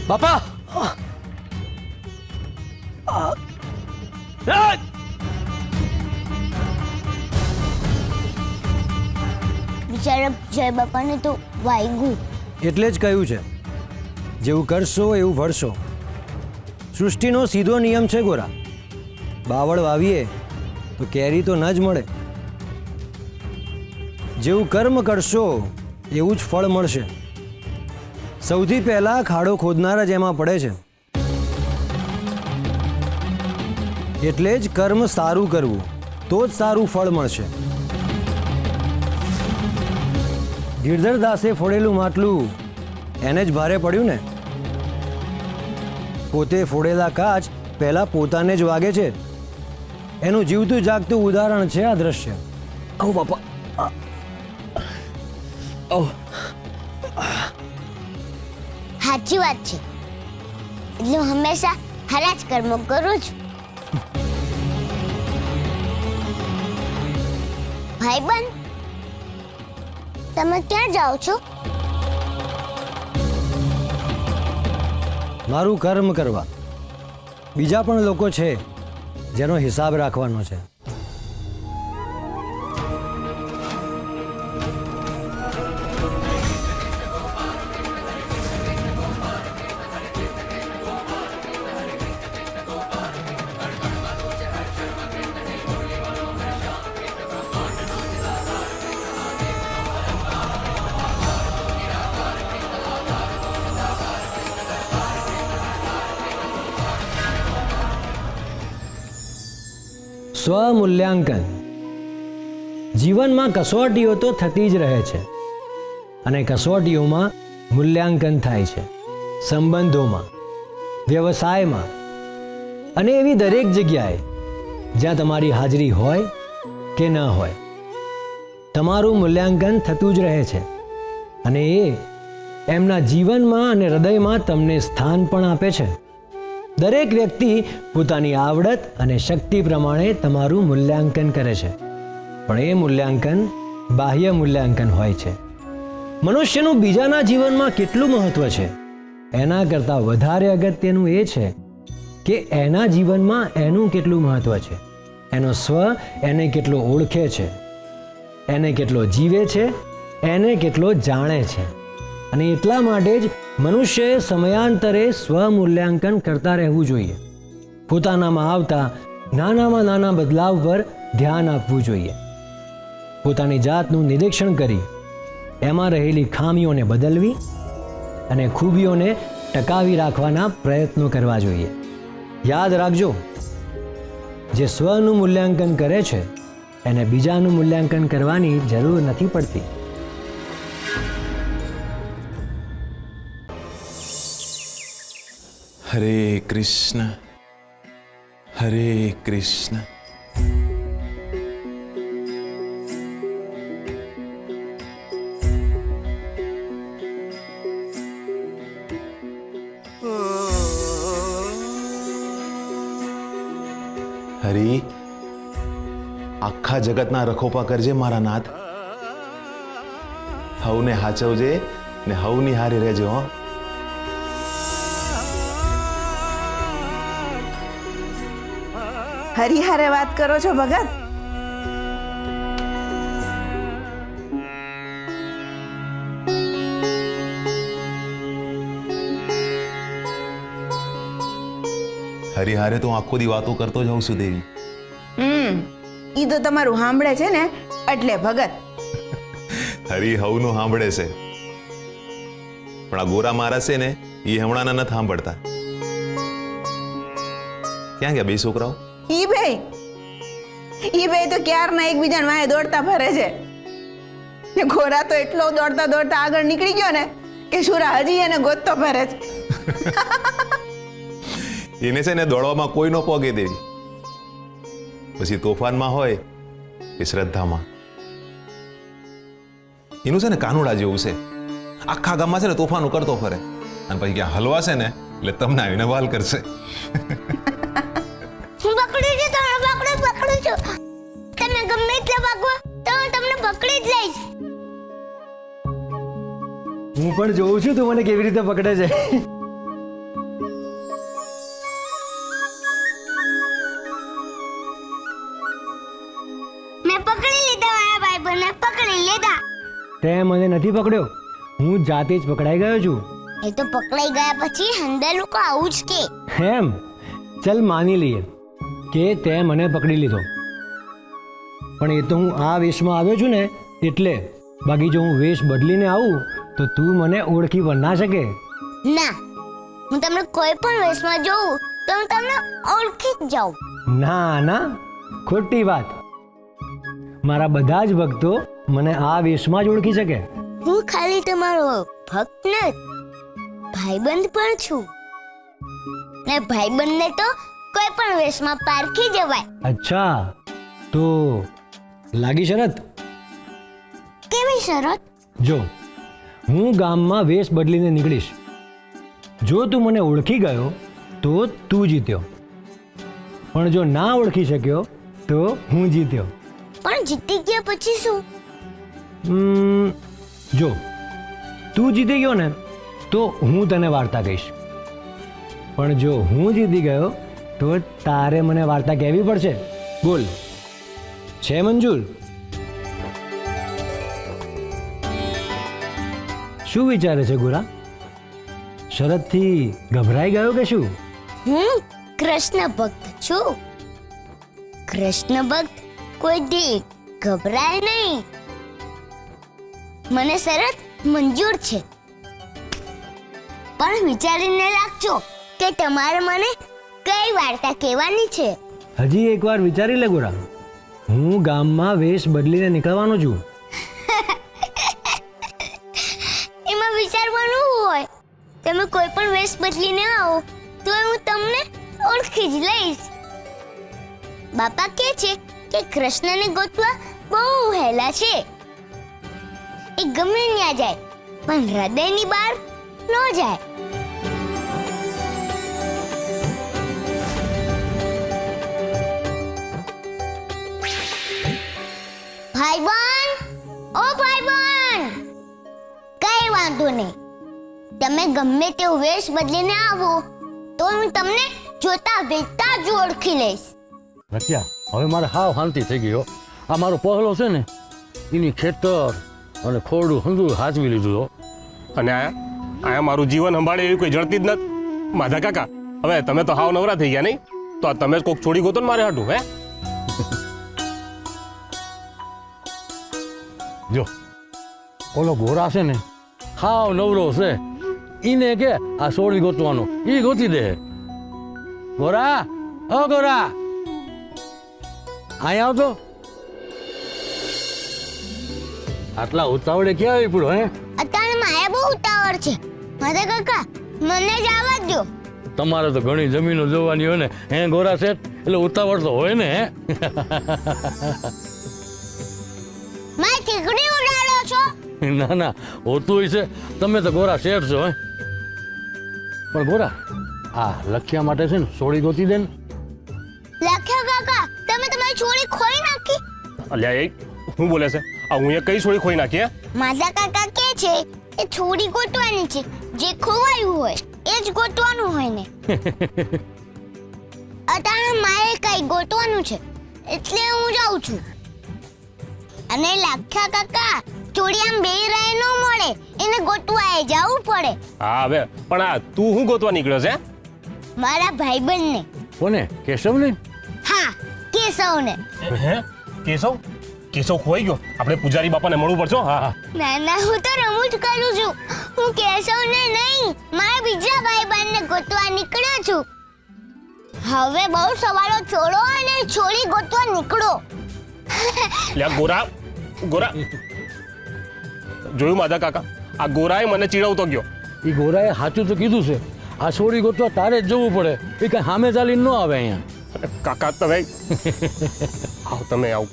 બાપા બિચારા જય બાપાને તો વાગ્યું. એટલે જ કહ્યું છે જેવું કરશો એવું ભરશો. સૃષ્ટિનો સીધો નિયમ છે ગોરા. બાવળ વાવીએ તો કેરી તો ન જ મળે. જેવું કર્મ કરશો એવું જ ફળ મળશે. સૌથી પહેલા ખાડો ખોદનાર જ એમાં પડે છે. એટલે જ કર્મ સારું કરવું તો જ સારું ફળ મળશે. ગિરધર દાસે ફોડેલું માટલું એને જ ભારે પડ્યું ને. પોતે ફોડેલા કાચ પહેલા પોતાને જ વાગે છે. એનું જીવતું જાગતું ઉદાહરણ છે આ દ્રશ્ય. આવો બાપા. સાચી વાત છે. એટલે હું હંમેશા સારા જ કર્મો કરું છું. ભાઈબંધ, તમે ક્યાં જાઓ છો? મારું કર્મ કરવા. બીજા પણ લોકો છે જેનો હિસાબ રાખવાનો છે. સ્વમૂલ્યાંકન. જીવનમાં કસોટીઓ તો થતી જ રહે છે અને કસોટીઓમાં મૂલ્યાંકન થાય છે. સંબંધોમાં, વ્યવસાયમાં અને એવી દરેક જગ્યાએ જ્યાં તમારી હાજરી હોય કે ન હોય, તમારું મૂલ્યાંકન થતું જ રહે છે અને એ એમના જીવનમાં અને હૃદયમાં તમને સ્થાન પણ આપે છે. દરેક વ્યક્તિ પોતાની આવડત અને શક્તિ પ્રમાણે તમારું મૂલ્યાંકન કરે છે, પણ એ મૂલ્યાંકન બાહ્ય મૂલ્યાંકન હોય છે. મનુષ્યનું બીજાના જીવનમાં કેટલું મહત્વ છે એના કરતાં વધારે અગત્યનું એ છે કે એના જીવનમાં એનું કેટલું મહત્વ છે, એનો સ્વ એને કેટલો ઓળખે છે, એને કેટલો જીવે છે, એને કેટલો જાણે છે. અને એટલા માટે જ મનુષ્યએ સમયાંતરે સ્વમૂલ્યાંકન કરતા રહેવું જોઈએ. પોતાનામાં આવતા નાનામાં નાના બદલાવ પર ધ્યાન આપવું જોઈએ. પોતાની જાતનું નિરીક્ષણ કરી એમાં રહેલી ખામીઓને બદલવી અને ખૂબીઓને ટકાવી રાખવાના પ્રયત્નો કરવા જોઈએ. યાદ રાખજો, જે સ્વનું મૂલ્યાંકન કરે છે એને બીજાનું મૂલ્યાંકન કરવાની જરૂર નથી પડતી. હરે કૃષ્ણ, હરે કૃષ્ણ. હરી, આખા જગતના રખોપા કરજે મારા નાથ. હવને હાચવજે ને હવની હારે રહેજો. હો. હરિહારે વાત કરો છો ભગત? હરિહારે તો આખો દી વાતો કરતો જાઉં છું દેવી. ઈ તો તમારું સાંભળે છે ને એટલે ભગત. હરી હવનું સાંભળે છે, પણ આ ગોરા મારા છે ને એ હમણાંના નથી સાંભળતા. ક્યાં ગયા બે છોકરાઓ? ઈ બે તો ક્યારના એકબીજાને વાંહે દોડતા ફરે છે. ને ઘોડા તો એટલો દોડતા દોડતા આગળ નીકળી ગયો ને કે શુરા હજી એને ગોતતો ફરે છે. એને છે ને દોડવામાં કોઈ ન પોગે દેવી. પછી તોફાનમાં હોય કે શ્રદ્ધામાં. એનું છે ને કાનુડા જેવું છે, આખા ગામમાં છે ને તોફાનું કરતો ફરે અને પછી ક્યાં હલવાશે ને એટલે તમને આવીને વાલ કરશે. હું પકડું છું, તમે પકડું છું. તમે ગમે એટલે ભાગો તો હું તમને પકડી જ લઈશ. હું પણ જોઉં છું તું મને કેવી રીતે પકડે છે. મેં પકડી લીધા, મારા ભાઈબંધને પકડી લીધા. તે મને નથી પકડ્યો, હું જાતે જ પકડાઈ ગયો છું. એ તો પકડાઈ ગયા પછી અંદર લોકો આવું જ કે. એમ? ચલ માની લઈએ કે તે મને પકડી લીધો, પણ એ તો હું આ વેશમાં આવ્યો છું ને એટલે. બાકી જો હું વેશ બદલીને આવું તો તું મને ઓળખી પણ ના શકે. ના, હું તમને કોઈ પણ વેશમાં જોઉં તો હું તમને ઓળખી જ જાઉં. ના ના, ખોટી વાત. મારા બધા જ ભક્તો મને આ વેશમાં જ ઓળખી શકે. હું ખાલી તમારો ભક્ત નથી, ભાઈબંધ પણ છું. ને ભાઈબંધને તો કોઈ પણ વેશમાં પારખી જવાય. અચ્છા, તો લાગી શરત? કેવી શરત? જો હું ગામમાં વેશ બદલીને નીકળીશ, જો તું મને ઓળખી ગયો તો તું જીત્યો, પણ જો ના ઓળખી શક્યો તો હું જીત્યો. પણ જીતી ગયા પછી શું? જો તું જીતી ગયો ને તો હું તને વાર્તા કહીશ, પણ જો હું જીતી ગયો તો તારે મને વાર્તા કહેવી પડશે. બોલ, છે મંજૂર? શું વિચારે છે ગોરા? શરતથી ગભરાઈ ગયો કે શું? હું કૃષ્ણ ભક્ત છું. કૃષ્ણ ભક્ત કોઈ દી ગભરાય નહીં. મને શરત મંજૂર છે, પણ વિચારીને રાખજો કે તમારે મને કઈ વાર્તા કહેવાની છે. હજી એકવાર વિચારી લે ગોરા, હું ગામમાં વેશ બદલીને નીકળવાનો છું. એમાં વિચારવાનું હોય, તમે કોઈ પણ વેશ બદલીને આવો તો હું તમને ઓળખી જ લઈશ. બાપા કહે છે કે કૃષ્ણને ગોતવા બહુ હેલા છે. એ ગમે ત્યાં જાય પણ હૃદયની બહાર ન જાય. ભાઈબંધ, ઓ ભાઈબંધ, કઈ વાંધો નહીં. તમે ગમે તેવો વેશ બદલીને આવો તો હું તમને જોતા વેચતા જ ઓળખી લઈશ. રત્યા, હવે મારે હાવ શાંતિ થઈ ગઈ હો. આ મારો પહલો છે ને, એની ખેતર અને ખોરડું હંધું હાચવી લીધું હો. અને આયા મારું જીવન સંભાળે એવી કોઈ જડતી જ નથી. માધા કાકા, હવે તમે તો હાવ નવરા થઈ ગયા નહીં? તો આ તમે જ કોક છોડી ગોતો ને મારે હાટું, હે? જો ઓલો ગોરા છે ને, હાવ નવરો છે. ઈને કે આ સોળી ગોતવાનો, ઈ ગોતી દે. ગોરા, ઓ ગોરા, અહીંયા આવતો. આટલા ઉતાવળે ક્યાં આવી પડ્યો હે? અત્યારે મારે બહુ ઉતાવળ છે. મારા કાકા, મને જ આવવા દો. તમારે તો ઘણી જમીનો જોવાની હોય ને, હે ગોરા શેઠ, એટલે ઉતાવળ તો હોય ને. હે મારી ઠીકડી ઉડાડો છો? ના ના, હોતું હોય છે. તમે તો ગોરા શેઠ છો. હે પણ ગોરા, આ લખ્યા માટે છે ને સોળી ગોતી દે ને. લખ્યા કાકા, તમે તમારી છોડી ખોઈ નાખી? અલ્યા એ શું બોલે છે? આ હું એ કઈ છોડી ખોઈ નાખી, હે? મારા કાકા કહે છે એ છોડી ગોતવાની છે. જે ખોવાયું હોય એ જ ગોતવાનું હોય ને. અત્યારે મારે કઈ ગોતવાનું છે એટલે હું જાઉં છું. અને લખ્યા કાકા, ચોરી આમ બે રહે ન મળે, એને ગોતવા જવું પડે. હા હવે પણ આ તું શું ગોતવા નીકળ્યો છે? મારા ભાઈબંધને. કોને? કેશવને? હા, કેશવને. હે? કેશવ? કેશવ ખોવાઈ ગયો? આપણે પૂજારી બાપાને મળવું પડશે. હા હા. ના ના, હું તો રમૂજ કરું છું. હું કેશવને નહીં, મારા બીજા ભાઈબંધને ગોતવા નીકળ્યો છું. હવે બહુ સવાલો છોડો અને છોડી ગોતવા નીકળો. લ્યા ગોરા, ગોરા, જોયું માધા કાકા? આ ગોરાએ મને ચીડવતો ગયો. એ ગોરાએ સાચું તો કીધું છે. આ સોળી ગોતવા તારે જ જવું પડે. એ કઈ સામે ચાલીને ન આવે અહીંયા. અરે કાકા તમે આવો, તમે આવો.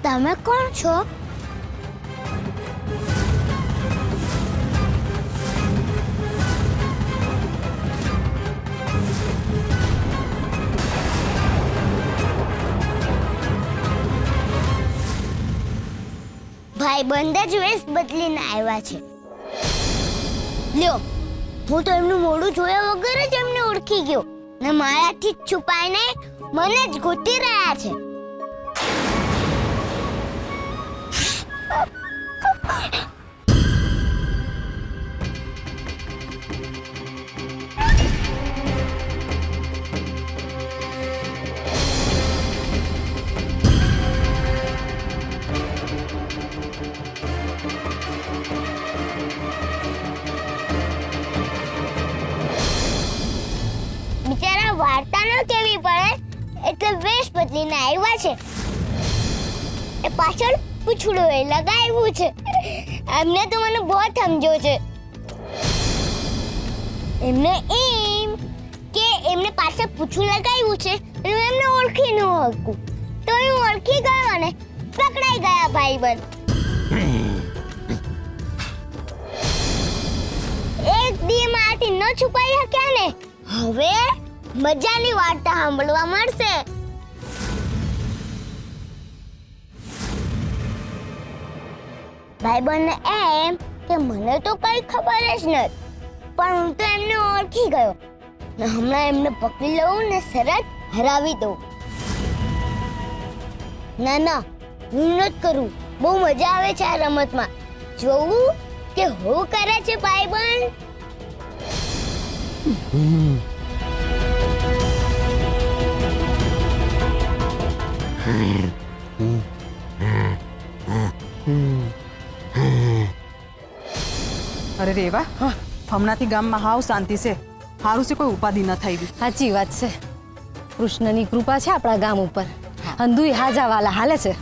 તમે કોણ છો? ભાઈબંધ જ વેશ બદલીને આવ્યા છે. લ્યો, હું તો એમનું મોઢું જોયા વગર જ એમને ઓળખી ગયો ને મારાથી જ છુપાઈને મને જ ગોતી રહ્યા છે. બિચારા વાર્તા એટલે વેશ બદલીને આવ્યા છે. એ પાછળ પૂછડું એ લગાવ્યું છે. એમને તો મને બહુ સમજો છે. એમને એમ કે એમને પાછળ પૂછડું લગાવ્યું છે અને હું એમને ઓળખી ન શકું. તો હું ઓળખી ગયો અને પકડાઈ ગયા ભાઈબંધ. એક દી મારાથી ન છુપાઈ શક્યા ને. હવે મજાની વાર્તા સાંભળવા મળશે. ભાઈબંધને એમ કે મને તો કઈ ખબર જ નથી, પણ હું તો એમને ઓળખી ગયો ને હમણાં એમને પકડી લઉં ને સરત હરાવી દઉં. ના ના, હું નથી કરું. બહુ મજા આવે છે આ રમતમાં. જોવું કે હું કરે છે ભાઈબંધ. અરે રેવા, હમણાંથી ગામમાં હાવ શાંતિ છે. હારું છે કોઈ ઉપાધિ ન થઈ. સાચી વાત છે. કૃષ્ણની કૃપા છે આપણા ગામ ઉપર. અંધુય હાજા વાલા હાલે છે.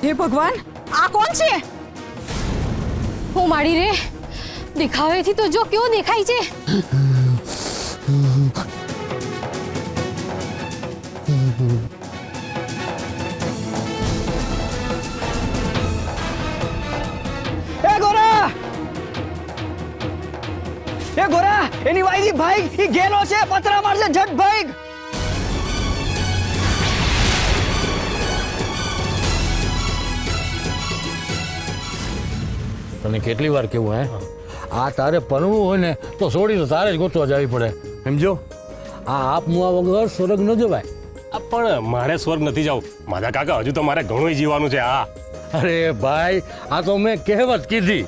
હે ભગવાન, આ કોણ છે? હું માડી રે, દેખાવેથી તો જો કેવો દેખાય છે. એ ગોરા! એ ગોરા, એની વાયદી ભાઈ ઈ ગેલો છે. પતરા મારશે ઝટ ભાઈ. તને કેટલી વાર કેવું હે, આ તારે પરણવું હોય ને તો સોડી તો તારે જ ગોતવા જવી પડે, સમજો. આ આપ મુઆ વગર સ્વર્ગ ન જવાય. પણ મારે સ્વર્ગ નથી જવું મારા કાકા. હજુ તો મારે ઘણું જીવવાનું છે. હા, અરે ભાઈ, આ તો મેં કહેવત કીધી.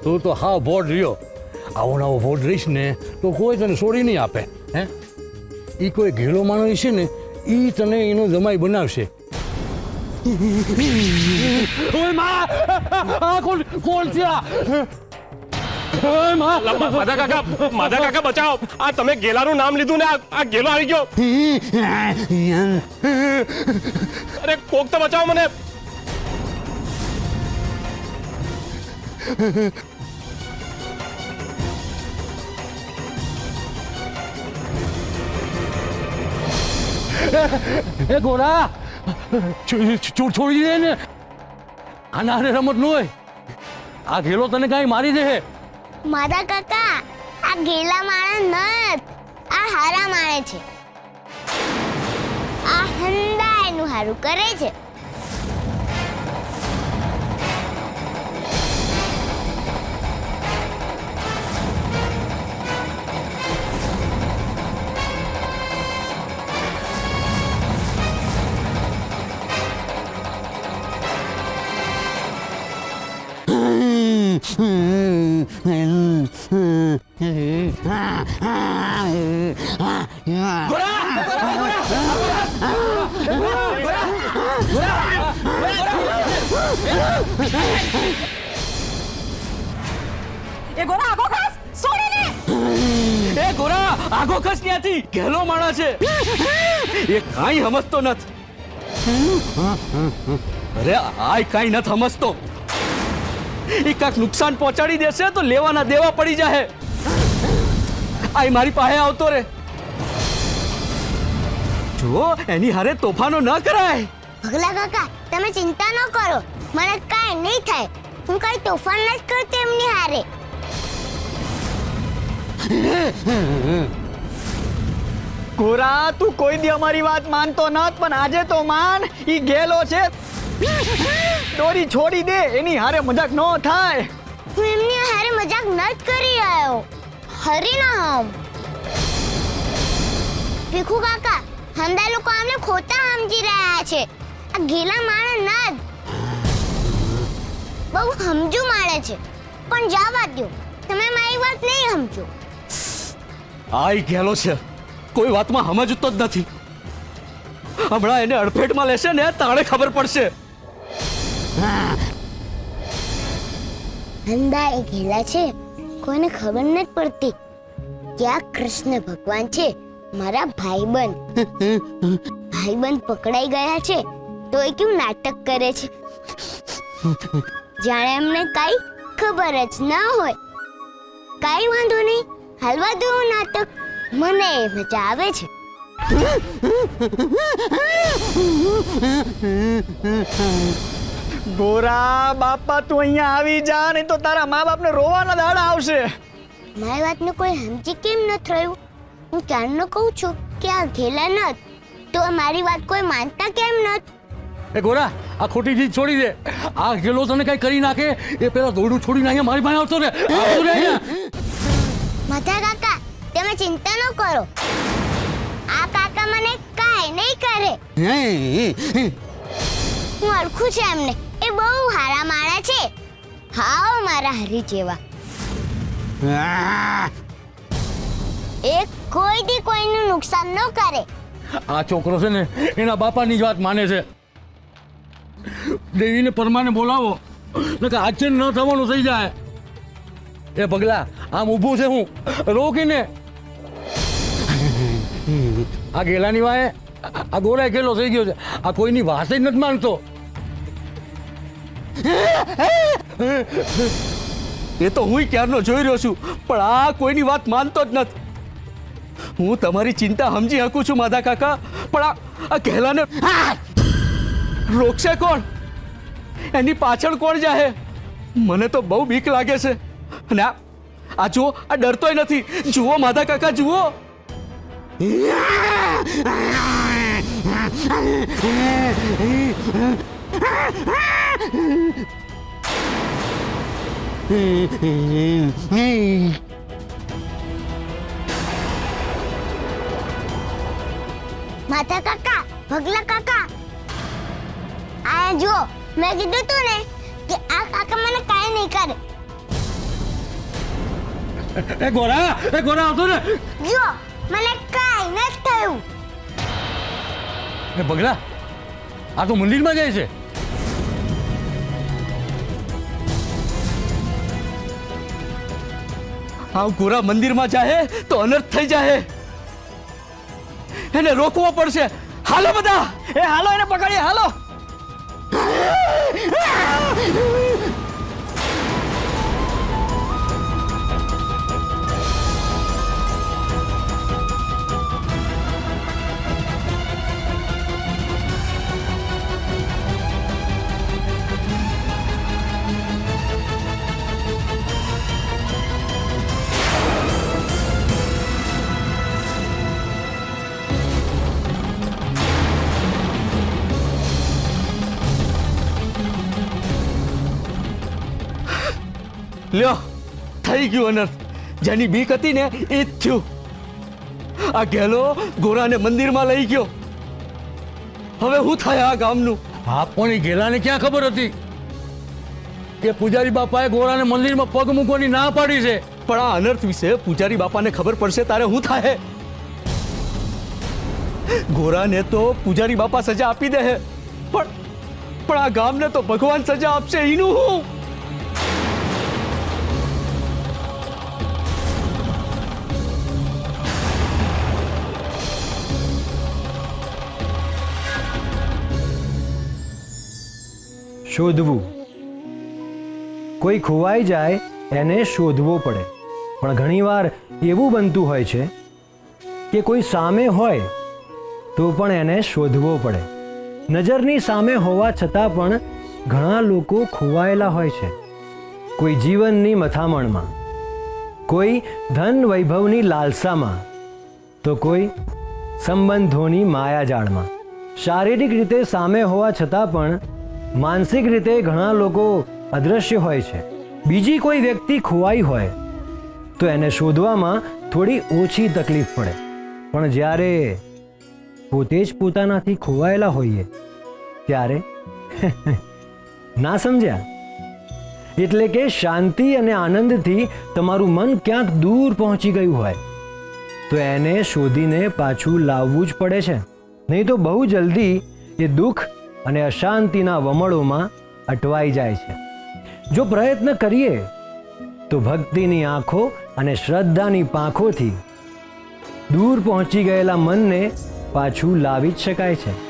તું તો હા ભોટ રહ્યો. આવો નવો ભોટ રહીશ ને તો કોઈ તને છોડી નહીં આપે. હે, ઈ કોઈ ઘેલો માણસ છે ને, ઈ તને એનો જમાઈ બનાવશે. ઓય માં, આ કોણ છે આ? ઓય માં, માધા કાકા બચાવો. આ તમે ગેલાનું નામ લીધું ને આ ગેલો આવી ગયો. અરે કોક તો બચાવો મને. એ ગોરા, છોડી દે ને. આના હારે રમત ન હોય. આ ઘેલો તને કાંઈ મારી દે. મારા કાકા, આ ગેલા માણસ નત, આ હારા માણે છે. આ હંદા એનું હારું કરે છે. એ ગોરા, આગો ખસ, છોડીને. એ ગોરા, આગો ખસ ત્યાંથી. ગેલો માણસ છે. એ કાંઈ સમજતો નથી. અરે આય કાંઈ નથી સમજતો. એ કાંઈક નુકસાન પહોંચાડી દેશે તો લેવાના દેવા પડી જાય. આય મારી પાસે આવતો રે. જો એની હારે તોફાનો ન કરાય. ભગલા કાકા, તમે ચિંતા ન કરો. મને કાંઈ નહીં થાય. હું કઈ તોફાન નથી કરતી એમની હારે. ગોરા, તું કોઈ દી અમારી વાત માનતો નત, પણ આજે તો માન. ઈ ગેલો છે. દોરી છોડી દે. એની હારે મજાક ન થાય. હું એમની હારે મજાક નથી કરી રહ્યો. હરિનામ. ભીખુ કાકા, હંદા લોકો અમને ખોટા સમજી રહ્યા છે. આ ગેલા માણસ ના બહુ સમજુ માણે છે. પણ જવા દો, તમે મારી વાત નહીં સમજો. આ ગયેલો છે, કોઈ વાતમાં સમજતો જ નથી. હમણાં એને અડફેટમાં લેશે ને તાણે ખબર પડશે. અંધા એ ઘેલા છે, કોઈને ખબર નથી પડતી કે આ કૃષ્ણ ભગવાન છે મારા ભાઈબંધ પકડાઈ ગયા છે તો એ કેવું નાટક કરે છે, જાણે એમને કઈ ખબર જ ના હોય. કઈ વાંધો નહીં, હાલવા દો નાટક, મને મજા આવે છે. ગોરા બાપા તું અહીંયા આવી જા, નહીં તો તારા મા બાપને રોવાના દાડા આવશે. મારી વાતને કોઈ સમજી કેમ ન થયું? હું ક્યારનો કહું છું કે આ ઘેલા નત, તો મારી વાત કોઈ માનતા કેમ નત? એ ગોરા, આ ખોટી ચીજ છોડી દે. આ ગેલો તને કઈ કરી નાખે એ પેલા દોરડું છોડીને અહીંયા મારી પાસે આવતો રે. આવતો રે અહીંયા. માધા કાકા, તમે ચિંતા ન કરો, આ કાકા મને કાંઈ નહીં કરે. હું ઓળખું છે એમને, એ બહુ હારા માણા છે, હાવ મારા હરી જેવા. એ કોઈ દી કોઈનું નુકસાન ન કરે. આ છોકરો છે ને એના બાપાની જ વાત માને છે. દેવીને પરમાને બોલાવો, નકર આજે ન થવાનું થઈ જાય. એ પગલા આમ ઊભું છે, હું રોકીને આ ગેલાની વાય આ ગોરા ગેલો થઈ ગયો છે. આ કોઈની વાત જ નથી માનતો. એ તો હું ક્યારનો જોઈ રહ્યો છું, પણ આ કોઈની વાત માનતો જ નથી. હું તમારી ચિંતા સમજી શકું છું માધા કાકા, પણ આ ઘેલાને રોકશે કોણ? એની પાછળ કોણ જાહે? મને તો બહુ બીક લાગે છે. અને આ જુઓ, આ ડરતોય નથી. જુઓ માધા કાકા, જુઓ. માધા કાકા, ભગલા કાકા, આ જો મેં કીધું તું ને કે આ કાકા મને કાંઈ નહીં કરે. એ ગોરા આવતો ને. જો મને કાંઈ નથી થયું. એ પગલા આ તો મંદિરમાં જાય છે. આ ગોરા મંદિરમાં જાહે તો અનર્થ થઈ જાહે. એને રોકવો પડશે. હાલો બધા, એ હાલો, એને પકડીએ, હાલો. લ્યો, થઈ ગયું અનર્થ. જેની બીક હતી ને એ જ થયું. આ ગેલો ગોરાને મંદિરમાં લઈ ગયો. હવે હું થાય આ ગામનું? હા, પણ એ ગેલાને ક્યાં ખબર હતી કે પૂજારી બાપાએ ગોરાને મંદિરમાં પગ મૂકવાની ના પાડી છે? પણ આ અનર્થ વિશે પૂજારી બાપાને ખબર પડશે તારે હું થાય? ગોરાને તો પૂજારી બાપા સજા આપી દે, પણ આ ગામને તો ભગવાન સજા આપશે. એનું હું? શોધવું. કોઈ ખોવાઈ જાય એને શોધવો પડે. પણ ઘણીવાર એવું બનતું હોય છે કે કોઈ સામે હોય તો પણ એને શોધવો પડે. નજરની સામે હોવા છતાં પણ ઘણા લોકો ખોવાયેલા હોય છે. કોઈ જીવનની મથામણમાં, કોઈ ધન વૈભવની લાલસામાં, તો કોઈ સંબંધોની માયાજાળમાં. શારીરિક રીતે સામે હોવા છતાં પણ માનસિક રીતે ઘણા લોકો અદૃશ્ય હોય છે. બીજી કોઈ વ્યક્તિ ખોવાઈ હોય તો એને શોધવામાં થોડી ઓછી તકલીફ પડે. પણ જ્યારે પોતે જ પોતાનાથી ખોવાયેલા હોઈએ ત્યારે ના સમજ્યા? એટલે કે શાંતિ અને આનંદથી તમારું મન ક્યાંક દૂર પહોંચી ગયું હોય તો એને શોધીને પાછું લાવવું જ પડે છે. નહીં તો બહુ જલ્દી એ દુઃખ અને અશાંતિના વમળોમાં અટવાઈ જાય છે. જો પ્રયત્ન કરીએ તો ભક્તિની આંખો અને શ્રદ્ધાની પાંખોથી દૂર પહોંચી ગયેલા મનને પાછું લાવી જ શકાય છે.